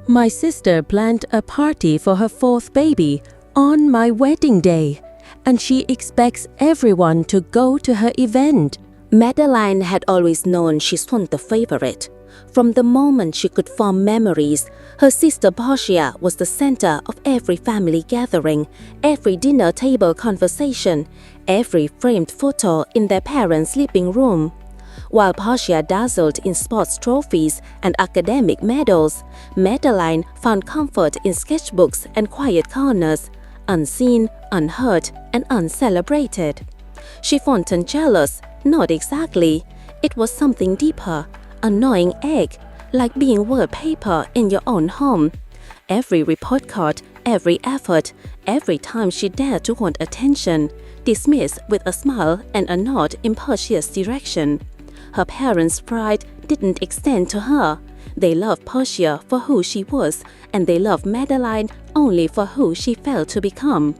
My sister planned a party for her fourth baby on my wedding day, and she expects everyone to go to her event. Madeline had always known she wasn't the favorite. From the moment she could form memories, her sister Portia was the center of every family gathering, every dinner table conversation, every framed photo in their parents' living room. While Portia dazzled in sports trophies and academic medals, Madeline found comfort in sketchbooks and quiet corners, unseen, unheard, and uncelebrated. She wasn't jealous, not exactly. It was something deeper, a gnawing ache, like being wallpaper in your own home. Every report card, every effort, every time she dared to want attention, dismissed with a smile and a nod in Portia's direction. Her parents' pride didn't extend to her. They loved Portia for who she was, and they loved Madeline only for who she failed to become.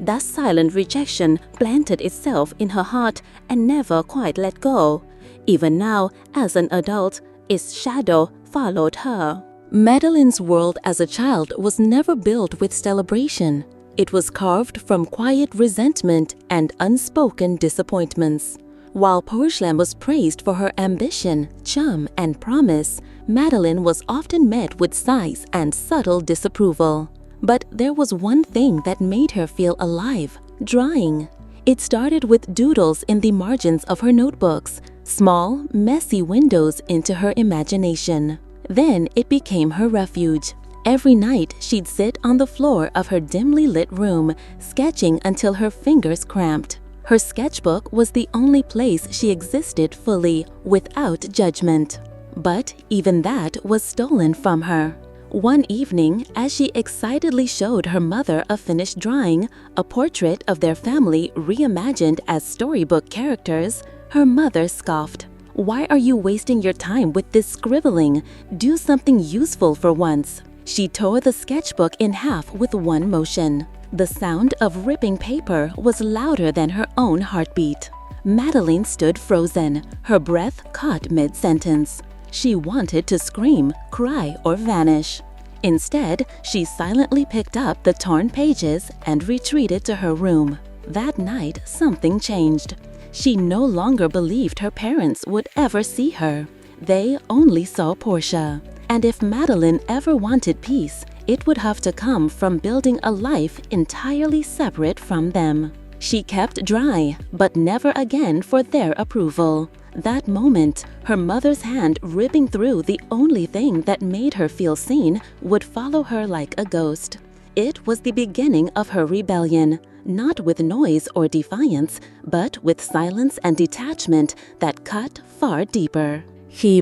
That silent rejection planted itself in her heart and never quite let go. Even now, as an adult, its shadow followed her. Madeline's world as a child was never built with celebration. It was carved from quiet resentment and unspoken disappointments. While Portia was praised for her ambition, charm, and promise, Madeline was often met with sighs and subtle disapproval. But there was one thing that made her feel alive: drawing. It started with doodles in the margins of her notebooks, small, messy windows into her imagination. Then it became her refuge. Every night, she'd sit on the floor of her dimly lit room, sketching until her fingers cramped. Her sketchbook was the only place she existed fully, without judgment. But even that was stolen from her. One evening, as she excitedly showed her mother a finished drawing, a portrait of their family reimagined as storybook characters, her mother scoffed. "Why are you wasting your time with this scribbling? Do something useful for once." She tore the sketchbook in half with one motion. The sound of ripping paper was louder than her own heartbeat. Madeline stood frozen, her breath caught mid-sentence. She wanted to scream, cry, or vanish. Instead, she silently picked up the torn pages and retreated to her room. That night, something changed. She no longer believed her parents would ever see her. They only saw Portia. And if Madeline ever wanted peace, it would have to come from building a life entirely separate from them. She kept dry, but never again for their approval. That moment, her mother's hand ripping through the only thing that made her feel seen, would follow her like a ghost. It was the beginning of her rebellion, not with noise or defiance, but with silence and detachment that cut far deeper.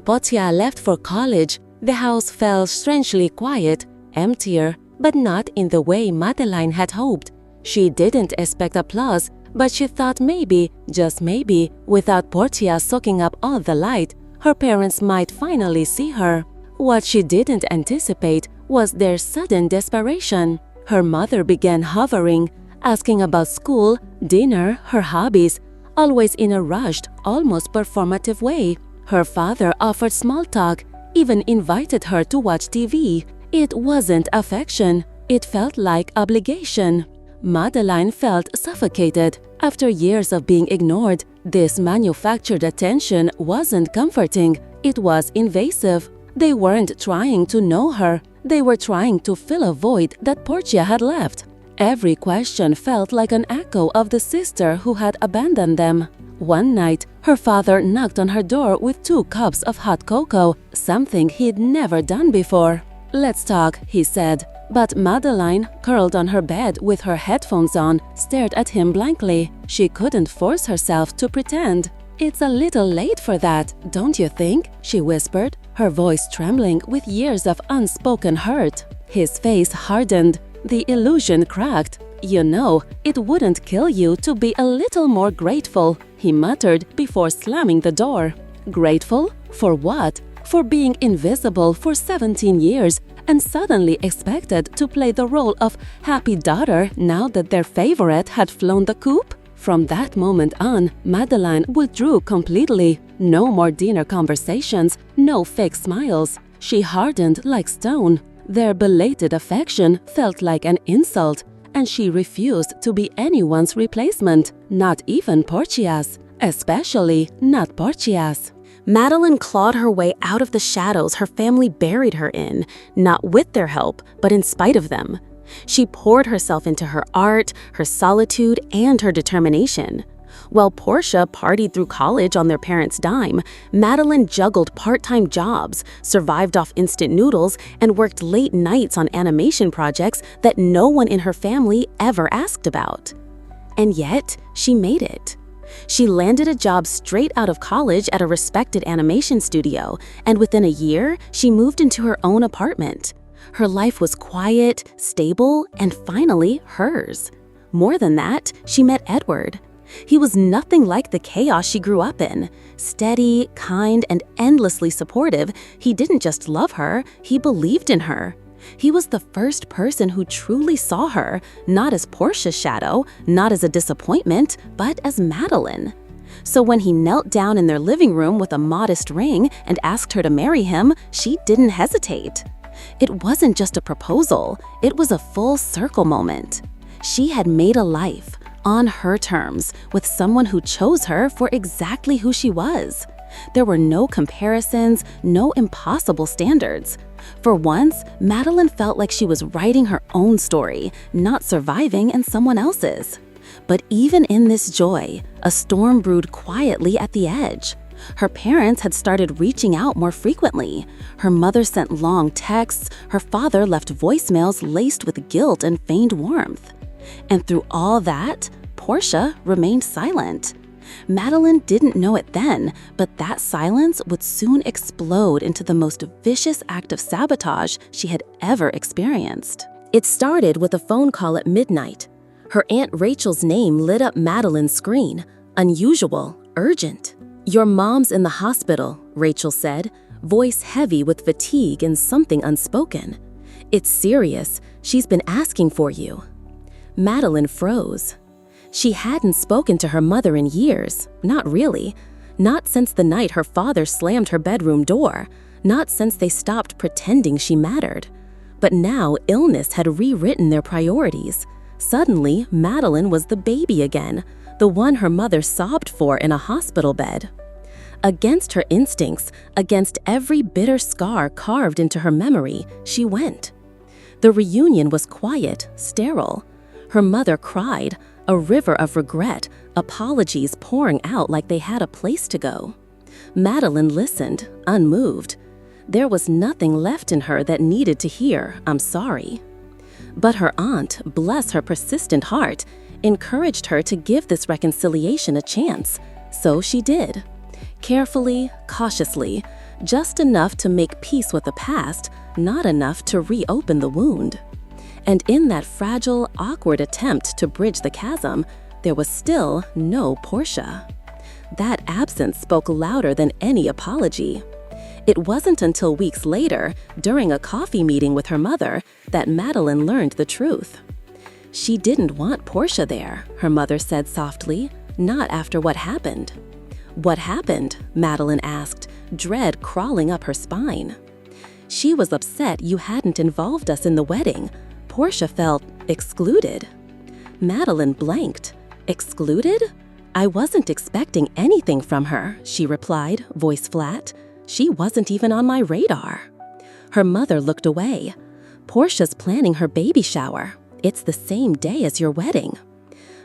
Portia left for college. The house felt strangely quiet, emptier, but not in the way Madeline had hoped. She didn't expect applause, but she thought maybe, just maybe, without Portia soaking up all the light, her parents might finally see her. What she didn't anticipate was their sudden desperation. Her mother began hovering, asking about school, dinner, her hobbies, always in a rushed, almost performative way. Her father offered small talk, even invited her to watch TV. It wasn't affection, it felt like obligation. Madeline felt suffocated. After years of being ignored, this manufactured attention wasn't comforting, it was invasive. They weren't trying to know her, they were trying to fill a void that Portia had left. Every question felt like an echo of the sister who had abandoned them. One night, her father knocked on her door with 2 cups of hot cocoa, something he'd never done before. "Let's talk," he said. But Madeline, curled on her bed with her headphones on, stared at him blankly. She couldn't force herself to pretend. "It's a little late for that, don't you think?" she whispered, her voice trembling with years of unspoken hurt. His face hardened. The illusion cracked. "You know, it wouldn't kill you to be a little more grateful," he muttered before slamming the door. Grateful? For what? For being invisible for 17 years and suddenly expected to play the role of happy daughter now that their favorite had flown the coop? From that moment on, Madeline withdrew completely. No more dinner conversations, no fake smiles. She hardened like stone. Their belated affection felt like an insult, and she refused to be anyone's replacement, not even Portia's, especially not Portia's. Madeline clawed her way out of the shadows her family buried her in, not with their help, but in spite of them. She poured herself into her art, her solitude, and her determination. While Portia partied through college on their parents' dime, Madeline juggled part-time jobs, survived off instant noodles, and worked late nights on animation projects that no one in her family ever asked about. And yet, she made it. She landed a job straight out of college at a respected animation studio, and within a year, she moved into her own apartment. Her life was quiet, stable, and finally hers. More than that, she met Edward. He was nothing like the chaos she grew up in. Steady, kind, and endlessly supportive, he didn't just love her, he believed in her. He was the first person who truly saw her, not as Portia's shadow, not as a disappointment, but as Madeline. So when he knelt down in their living room with a modest ring and asked her to marry him, she didn't hesitate. It wasn't just a proposal, it was a full circle moment. She had made a life, on her terms, with someone who chose her for exactly who she was. There were no comparisons, no impossible standards. For once, Madeline felt like she was writing her own story, not surviving in someone else's. But even in this joy, a storm brewed quietly at the edge. Her parents had started reaching out more frequently. Her mother sent long texts, her father left voicemails laced with guilt and feigned warmth. And through all that, Portia remained silent. Madeline didn't know it then, but that silence would soon explode into the most vicious act of sabotage she had ever experienced. It started with a phone call at midnight. Her Aunt Rachel's name lit up Madeline's screen. Unusual, urgent. "Your mom's in the hospital," Rachel said, voice heavy with fatigue and something unspoken. "It's serious. She's been asking for you." Madeline froze. She hadn't spoken to her mother in years, not really. Not since the night her father slammed her bedroom door, not since they stopped pretending she mattered. But now illness had rewritten their priorities. Suddenly, Madeline was the baby again, the one her mother sobbed for in a hospital bed. Against her instincts, against every bitter scar carved into her memory, she went. The reunion was quiet, sterile. Her mother cried, a river of regret, apologies pouring out like they had a place to go. Madeline listened, unmoved. There was nothing left in her that needed to hear, "I'm sorry." But her aunt, bless her persistent heart, encouraged her to give this reconciliation a chance. So she did. Carefully, cautiously, just enough to make peace with the past, not enough to reopen the wound. And in that fragile, awkward attempt to bridge the chasm, there was still no Portia. That absence spoke louder than any apology. It wasn't until weeks later, during a coffee meeting with her mother, that Madeline learned the truth. She didn't want Portia there, her mother said softly, not after what happened. "What happened?" Madeline asked, dread crawling up her spine. "She was upset you hadn't involved us in the wedding. Portia felt excluded." Madeline blanked. "Excluded? I wasn't expecting anything from her," she replied, voice flat. "She wasn't even on my radar." Her mother looked away. "Portia's planning her baby shower. It's the same day as your wedding."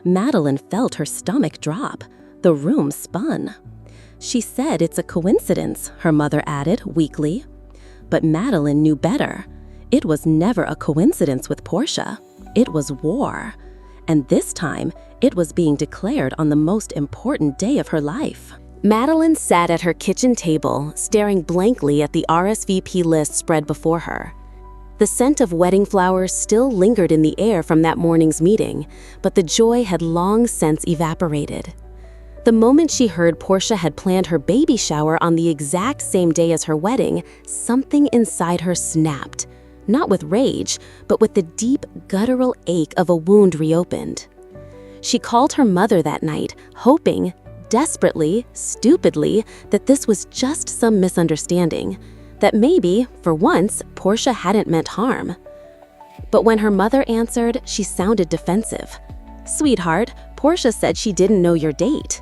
Madeline felt her stomach drop. The room spun. "She said it's a coincidence," her mother added weakly. But Madeline knew better. It was never a coincidence with Portia. It was war. And this time, it was being declared on the most important day of her life. Madeline sat at her kitchen table, staring blankly at the RSVP list spread before her. The scent of wedding flowers still lingered in the air from that morning's meeting, but the joy had long since evaporated. The moment she heard Portia had planned her baby shower on the exact same day as her wedding, something inside her snapped. Not with rage, but with the deep, guttural ache of a wound reopened. She called her mother that night, hoping, desperately, stupidly, that this was just some misunderstanding, that maybe, for once, Portia hadn't meant harm. But when her mother answered, she sounded defensive. "Sweetheart, Portia said she didn't know your date."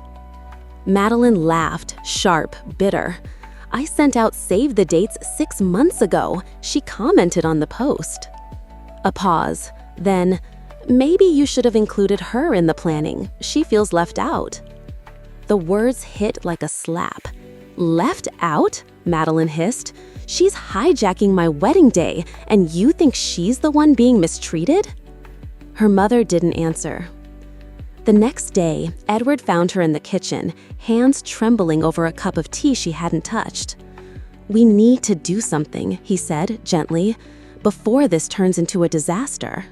Madeline laughed, sharp, bitter. "I sent out save the dates 6 months ago. She commented on the post." A pause. Then, "Maybe you should have included her in the planning. She feels left out." The words hit like a slap. "Left out?" Madeline hissed. "She's hijacking my wedding day, and you think she's the one being mistreated?" Her mother didn't answer. The next day, Edward found her in the kitchen, hands trembling over a cup of tea she hadn't touched. "We need to do something," he said gently, "before this turns into a disaster."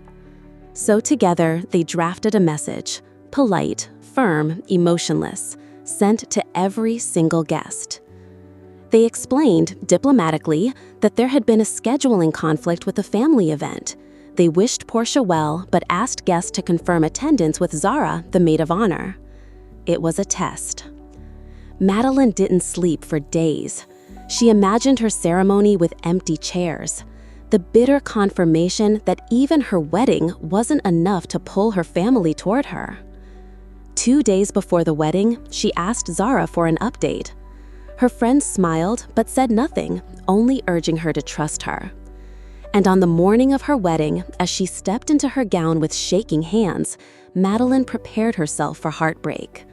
So together, they drafted a message, polite, firm, emotionless, sent to every single guest. They explained, diplomatically, that there had been a scheduling conflict with a family event. They wished Portia well, but asked guests to confirm attendance with Zara, the maid of honor. It was a test. Madeline didn't sleep for days. She imagined her ceremony with empty chairs, the bitter confirmation that even her wedding wasn't enough to pull her family toward her. 2 days before the wedding, she asked Zara for an update. Her friends smiled but said nothing, only urging her to trust her. And on the morning of her wedding, as she stepped into her gown with shaking hands, Madeline prepared herself for heartbreak.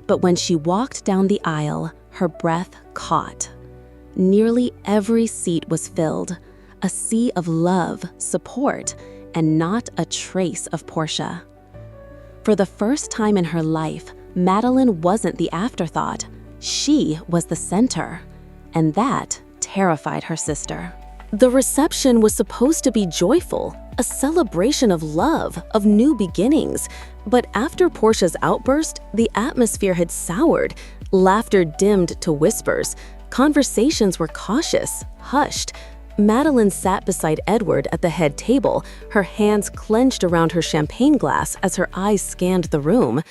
But when she walked down the aisle, her breath caught. Nearly every seat was filled, a sea of love, support, and not a trace of Portia. For the first time in her life, Madeline wasn't the afterthought. She was the center, and that terrified her sister. The reception was supposed to be joyful, a celebration of love, of new beginnings. But after Portia's outburst, the atmosphere had soured, laughter dimmed to whispers, conversations were cautious, hushed. Madeline sat beside Edward at the head table, her hands clenched around her champagne glass as her eyes scanned the room.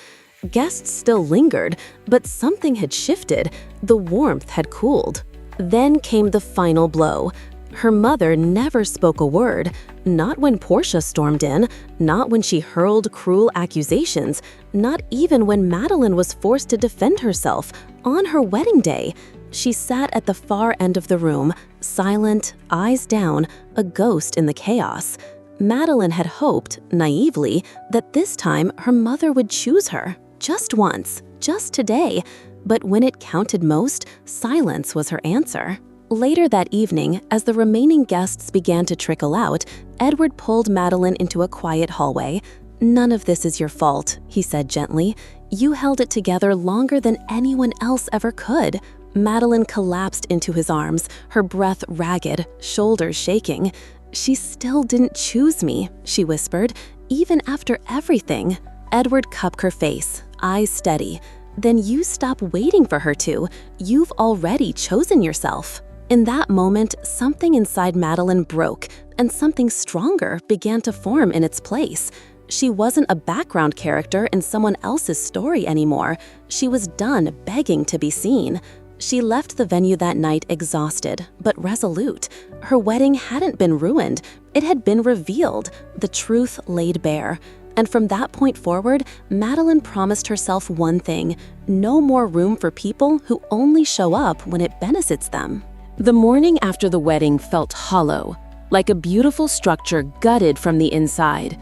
Guests still lingered, but something had shifted. The warmth had cooled. Then came the final blow. Her mother never spoke a word, not when Portia stormed in, not when she hurled cruel accusations, not even when Madeline was forced to defend herself on her wedding day. She sat at the far end of the room, silent, eyes down, a ghost in the chaos. Madeline had hoped, naively, that this time her mother would choose her, just once, just today. But when it counted most, silence was her answer. Later that evening, as the remaining guests began to trickle out, Edward pulled Madeline into a quiet hallway. "None of this is your fault," he said gently. "You held it together longer than anyone else ever could." Madeline collapsed into his arms, her breath ragged, shoulders shaking. "She still didn't choose me," she whispered, "even after everything." Edward cupped her face, eyes steady. "Then you stop waiting for her to. You've already chosen yourself." In that moment, something inside Madeline broke, and something stronger began to form in its place. She wasn't a background character in someone else's story anymore. She was done begging to be seen. She left the venue that night exhausted, but resolute. Her wedding hadn't been ruined. It had been revealed, the truth laid bare. And from that point forward, Madeline promised herself one thing: no more room for people who only show up when it benefits them. The morning after the wedding felt hollow, like a beautiful structure gutted from the inside.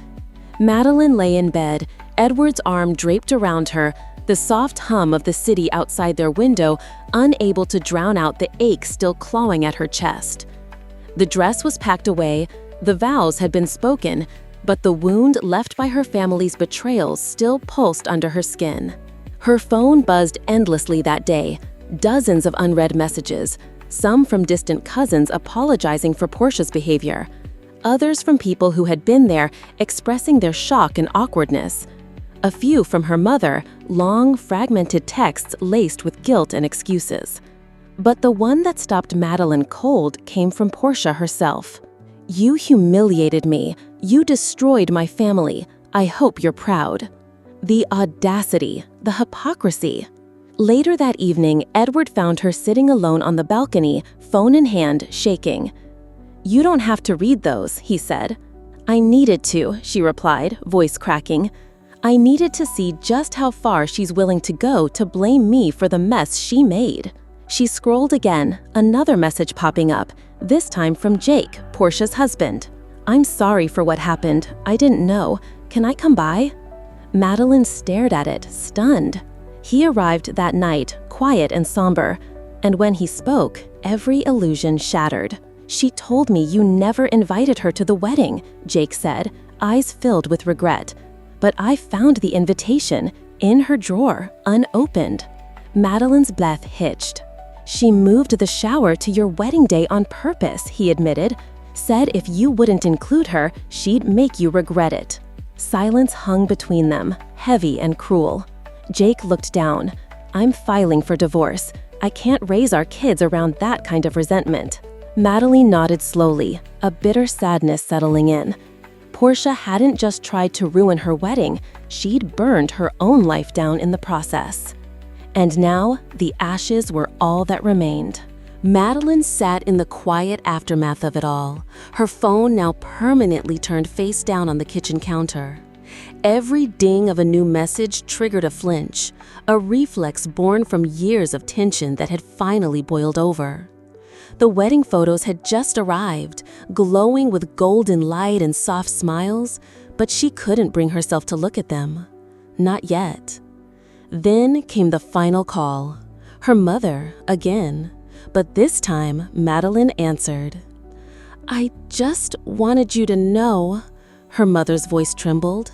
Madeline lay in bed, Edward's arm draped around her, the soft hum of the city outside their window unable to drown out the ache still clawing at her chest. The dress was packed away, the vows had been spoken, but the wound left by her family's betrayals still pulsed under her skin. Her phone buzzed endlessly that day, dozens of unread messages, some from distant cousins apologizing for Portia's behavior, others from people who had been there expressing their shock and awkwardness, a few from her mother, long, fragmented texts laced with guilt and excuses. But the one that stopped Madeline cold came from Portia herself. "You humiliated me. You destroyed my family. I hope you're proud." The audacity, the hypocrisy. Later that evening, Edward found her sitting alone on the balcony, phone in hand, shaking. "You don't have to read those," he said. "I needed to," she replied, voice cracking. "I needed to see just how far she's willing to go to blame me for the mess she made." She scrolled again, another message popping up, this time from Jake, Portia's husband. "I'm sorry for what happened. I didn't know. Can I come by?" Madeline stared at it, stunned. He arrived that night, quiet and somber, and when he spoke, every illusion shattered. "She told me you never invited her to the wedding," Jake said, eyes filled with regret. "But I found the invitation in her drawer, unopened." Madeline's breath hitched. "She moved the shower to your wedding day on purpose," he admitted. "Said if you wouldn't include her, she'd make you regret it." Silence hung between them, heavy and cruel. Jake looked down. "I'm filing for divorce. I can't raise our kids around that kind of resentment." Madeline nodded slowly, a bitter sadness settling in. Portia hadn't just tried to ruin her wedding, she'd burned her own life down in the process. And now, the ashes were all that remained. Madeline sat in the quiet aftermath of it all, her phone now permanently turned face down on the kitchen counter. Every ding of a new message triggered a flinch, a reflex born from years of tension that had finally boiled over. The wedding photos had just arrived, glowing with golden light and soft smiles, but she couldn't bring herself to look at them. Not yet. Then came the final call. Her mother, again. But this time, Madeline answered. "I just wanted you to know," her mother's voice trembled.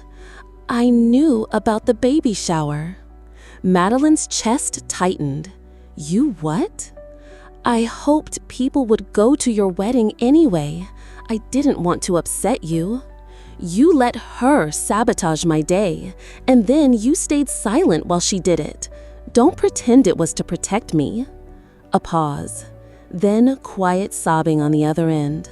"I knew about the baby shower." Madeline's chest tightened. "You what?" "I hoped people would go to your wedding anyway. I didn't want to upset you. You let her sabotage my day, and then you stayed silent while she did it. Don't pretend it was to protect me." A pause, then quiet sobbing on the other end.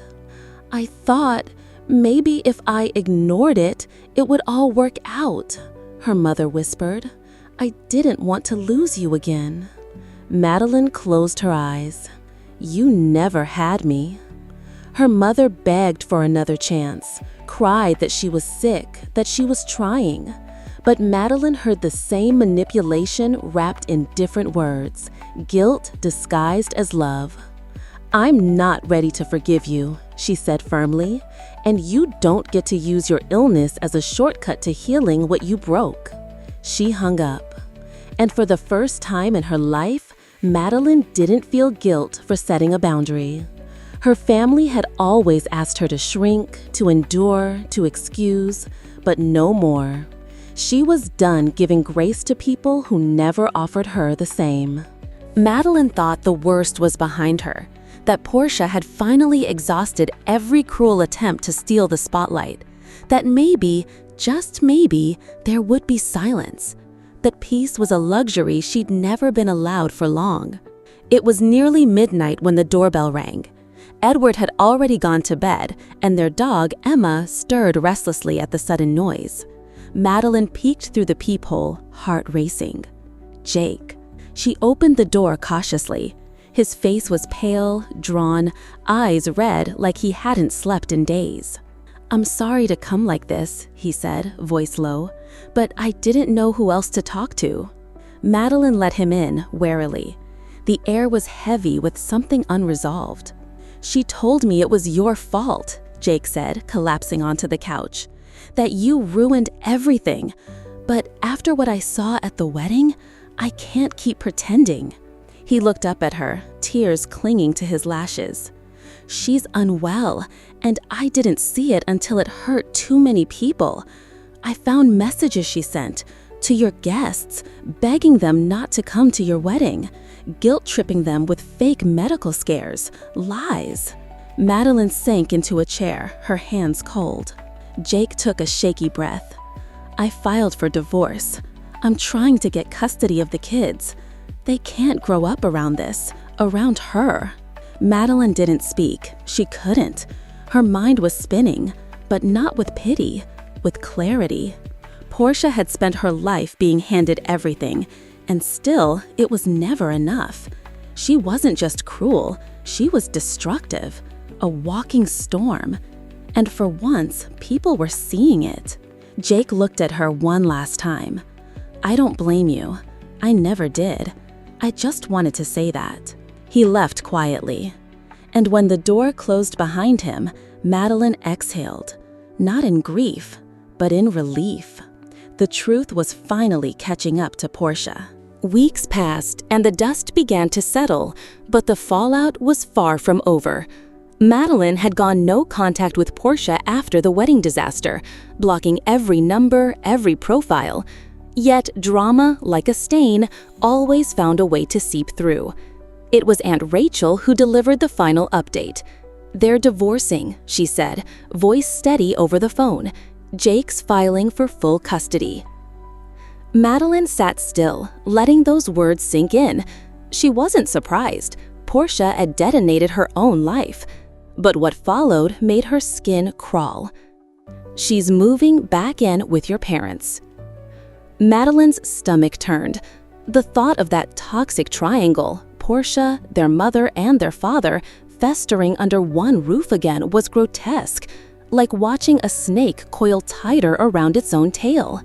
"I thought maybe if I ignored it, it would all work out," her mother whispered. "I didn't want to lose you again." Madeline closed her eyes. "You never had me." Her mother begged for another chance, cried that she was sick, that she was trying. But Madeline heard the same manipulation wrapped in different words, guilt disguised as love. "I'm not ready to forgive you," she said firmly, "and you don't get to use your illness as a shortcut to healing what you broke." She hung up. And for the first time in her life, Madeline didn't feel guilt for setting a boundary. Her family had always asked her to shrink, to endure, to excuse, but no more. She was done giving grace to people who never offered her the same. Madeline thought the worst was behind her, that Portia had finally exhausted every cruel attempt to steal the spotlight, that maybe, just maybe, there would be silence, that peace was a luxury she'd never been allowed for long. It was nearly midnight when the doorbell rang. Edward had already gone to bed, and their dog, Emma, stirred restlessly at the sudden noise. Madeline peeked through the peephole, heart racing. Jake. She opened the door cautiously. His face was pale, drawn, eyes red like he hadn't slept in days. "I'm sorry to come like this," he said, voice low, "but I didn't know who else to talk to." Madeline let him in, warily. The air was heavy with something unresolved. "She told me it was your fault," Jake said, collapsing onto the couch. "That you ruined everything. But after what I saw at the wedding, I can't keep pretending." He looked up at her, tears clinging to his lashes. "She's unwell, and I didn't see it until it hurt too many people. I found messages she sent to your guests, begging them not to come to your wedding, guilt-tripping them with fake medical scares, lies." Madeline sank into a chair, her hands cold. Jake took a shaky breath. "I filed for divorce. I'm trying to get custody of the kids. They can't grow up around this, around her." Madeline didn't speak. She couldn't. Her mind was spinning, but not with pity, with clarity. Portia had spent her life being handed everything, And still, it was never enough. She wasn't just cruel, she was destructive, a walking storm. And for once, people were seeing it. Jake looked at her one last time. "I don't blame you. I never did. I just wanted to say that." He left quietly. And when the door closed behind him, Madeline exhaled, not in grief, but in relief. The truth was finally catching up to Portia. Weeks passed and the dust began to settle, but the fallout was far from over. Madeline had gone no contact with Portia after the wedding disaster, blocking every number, every profile. Yet drama, like a stain, always found a way to seep through. It was Aunt Rachel who delivered the final update. "They're divorcing," she said, voice steady over the phone. "Jake's filing for full custody." Madeline sat still, letting those words sink in. She wasn't surprised. Portia had detonated her own life. But what followed made her skin crawl. "She's moving back in with your parents." Madeline's stomach turned. The thought of that toxic triangle, Portia, their mother, and their father, festering under one roof again was grotesque, like watching a snake coil tighter around its own tail.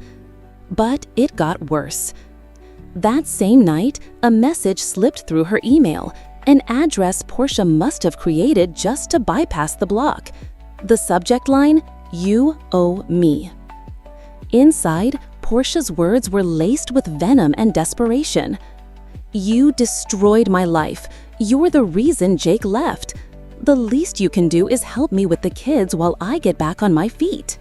But it got worse. That same night, a message slipped through her email, an address Portia must have created just to bypass the block. The subject line, "You owe me." Inside, Portia's words were laced with venom and desperation. "You destroyed my life. You're the reason Jake left. The least you can do is help me with the kids while I get back on my feet."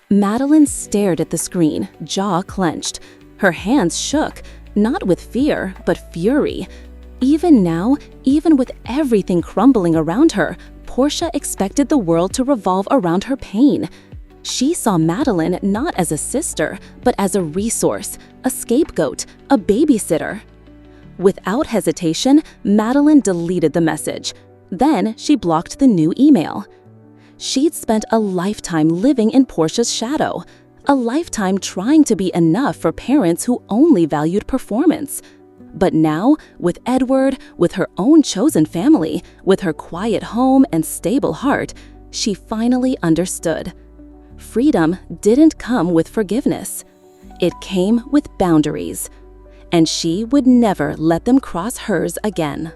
Madeline stared at the screen, jaw clenched. Her hands shook, not with fear, but fury. Even now, even with everything crumbling around her, Portia expected the world to revolve around her pain. She saw Madeline not as a sister, but as a resource, a scapegoat, a babysitter. Without hesitation, Madeline deleted the message. Then she blocked the new email. She'd spent a lifetime living in Portia's shadow, a lifetime trying to be enough for parents who only valued performance. But now, with Edward, with her own chosen family, with her quiet home and stable heart, she finally understood. Freedom didn't come with forgiveness. It came with boundaries. And she would never let them cross hers again.